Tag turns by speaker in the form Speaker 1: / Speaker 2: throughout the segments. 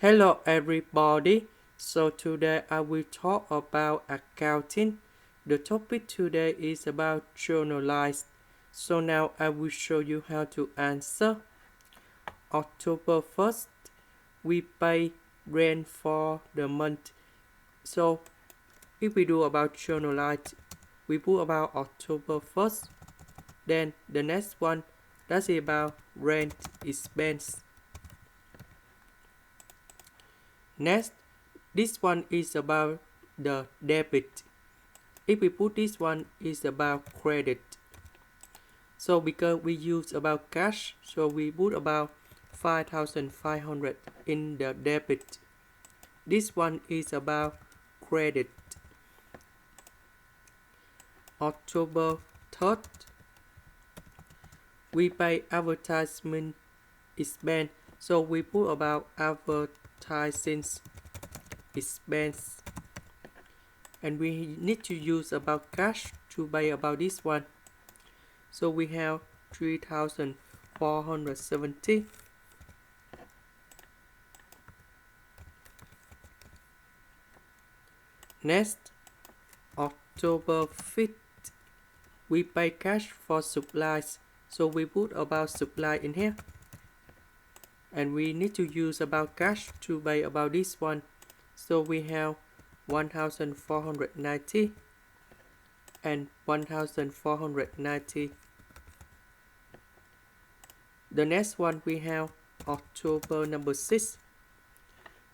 Speaker 1: Hello everybody. So today I will talk about accounting. The topic today is about journalize. So now I will show you how to answer. October 1st, we pay rent for the month. So if we do about journalize, we put about October 1st. Then the next one, that's about rent expense. Next, this one is about the debit. If we put this one is about credit. So because we use about cash, so we put about 5,500 in the debit. This one is about credit. October 3rd, we pay advertisement expense. So we put about advertising expense. And we need to use about cash to pay about this one. So we have 3,470. Next, October 5th, we pay cash for supplies. So we put about supply in here. And we need to use about cash to pay about this one. So we have 1,490 and 1,490. The next one we have October number 6.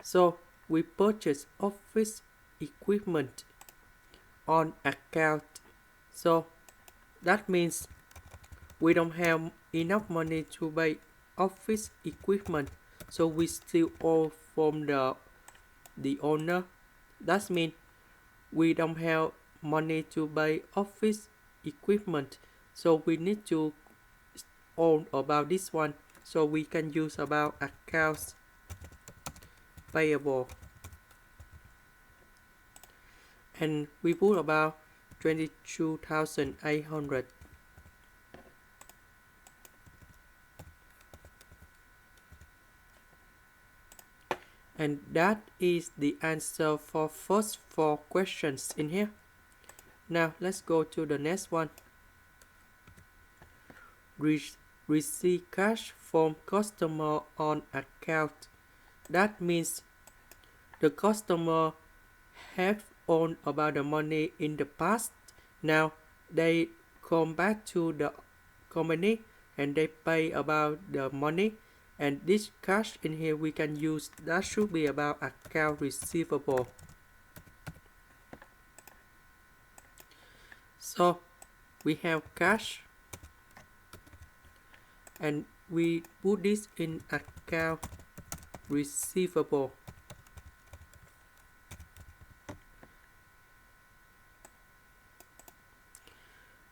Speaker 1: So we purchase office equipment on account. So that means we don't have enough money to buy office equipment. So we still owe from the owner. That means we don't have money to buy office equipment. So we need to own about this one. So we can use about accounts payable. And we put about 22,800. And that is the answer for first 4 questions in here. Now let's go to the next one. Receive cash from customer on account. That means the customer have owned about the money in the past. Now they come back to the company and they pay about the money. And this cash in here we can use, that should be about account receivable. So we have cash and we put this in account receivable.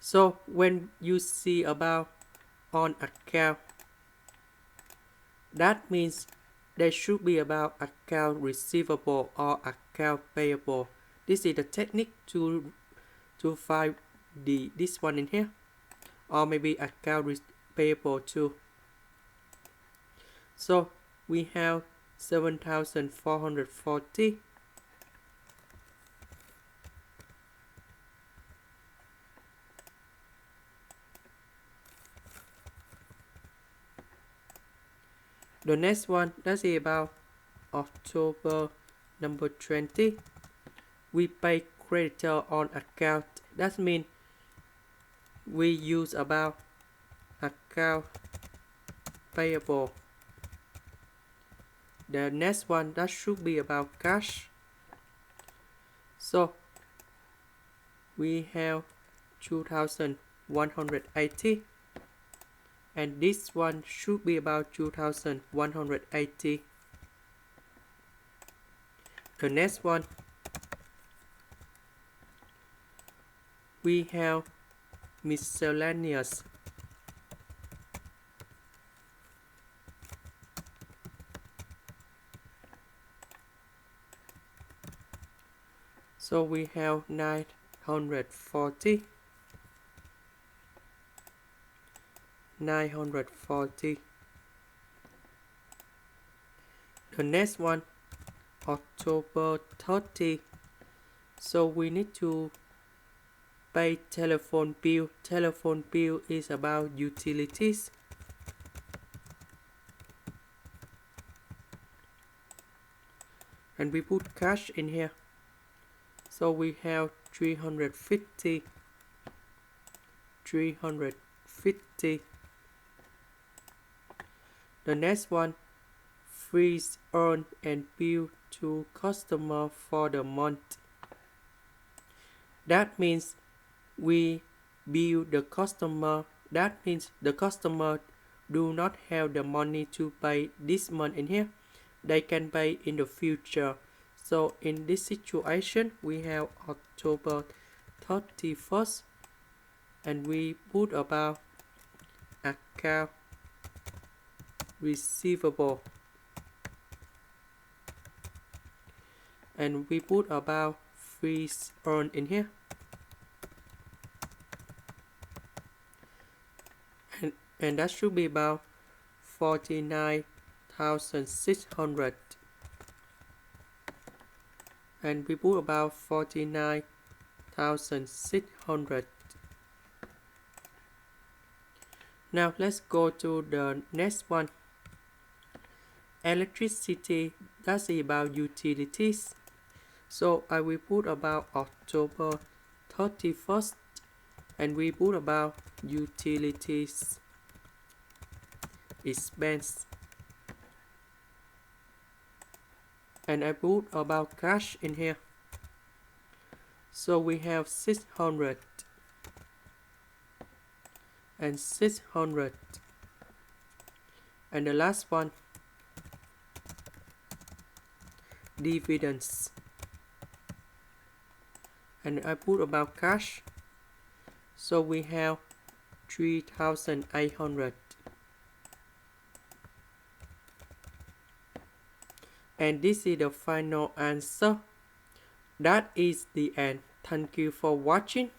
Speaker 1: So when you see about on account, that means there should be about account receivable or account payable. This is the technique to find this one in here, or maybe account payable too. So we have 7,440. The next one, that's about October number 20. We pay creditor on account. That means we use about account payable. The next one, that should be about cash. So we have 2,180. And this one should be about 2,180. The next one, we have miscellaneous. So we have 940. 940. the next one, October 30. So we need to pay telephone bill. Telephone bill is about utilities. And we put cash in here. So we have 350. The next one, fees earned and billed to customer for the month. That means we bill the customer. That means the customer do not have the money to pay this month in here. They can pay in the future. So in this situation, we have October 31st, and we put about account receivable, and we put about fees earned in here, and that should be about 49,600, and we put about 49,600. Now let's go to the next one, electricity. That's about utilities. So I will put about October 31st, and we put about utilities expense, and I put about cash in here. So we have 600 and 600, and the last one, dividends, and I put about cash. So we have 3,800, and this is the final answer. That is the end. Thank you for watching.